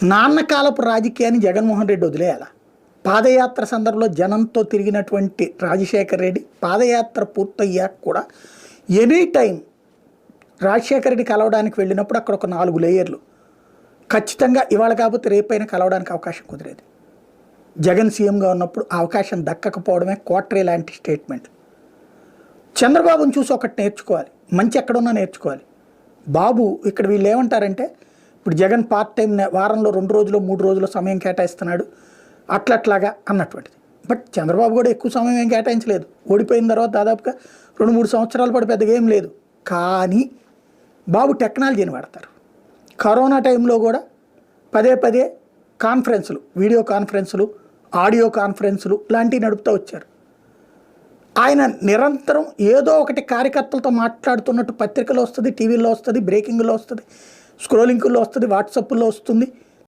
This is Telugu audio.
నాన్న కాలపు రాజకీయాన్ని జగన్మోహన్ రెడ్డి వదిలేయాల. పాదయాత్ర సందర్భంలో జనంతో తిరిగినటువంటి రాజశేఖర్ రెడ్డి పాదయాత్ర పూర్తయ్యాక కూడా ఎనీ టైం రాజశేఖర్ రెడ్డి కలవడానికి వెళ్ళినప్పుడు అక్కడ ఒక 4 లేయర్లు ఖచ్చితంగా ఇవాళ కాకపోతే రేపైనా కలవడానికి అవకాశం కుదిరేది. జగన్ సీఎంగా ఉన్నప్పుడు ఆ అవకాశం దక్కకపోవడమే కోట్రే లాంటి స్టేట్మెంట్. చంద్రబాబును చూసి ఒకటి నేర్చుకోవాలి, మంచి ఎక్కడున్నా నేర్చుకోవాలి. బాబు ఇక్కడ వీళ్ళు ఏమంటారంటే ఇప్పుడు జగన్ పార్ట్ టైం వారంలో 2 రోజులు 3 రోజులు సమయం కేటాయిస్తున్నాడు అట్లాగా అన్నటువంటిది. బట్ చంద్రబాబు కూడా ఎక్కువ సమయం ఏం కేటాయించలేదు. ఓడిపోయిన తర్వాత దాదాపుగా 2-3 సంవత్సరాల పాటు పెద్దగా ఏం లేదు. కానీ బాబు టెక్నాలజీని వాడతారు. కరోనా టైంలో కూడా పదే కాన్ఫరెన్సులు, వీడియో కాన్ఫరెన్సులు, ఆడియో కాన్ఫరెన్సులు లాంటివి నడుపుతూ వచ్చారు. ఆయన నిరంతరం ఏదో ఒకటి కార్యకర్తలతో మాట్లాడుతున్నట్టు పత్రికలో వస్తుంది, టీవీలో వస్తుంది, బ్రేకింగ్లో వస్తుంది, స్క్రోలింగ్లో వస్తుంది, వాట్సాప్లో వస్తుంది.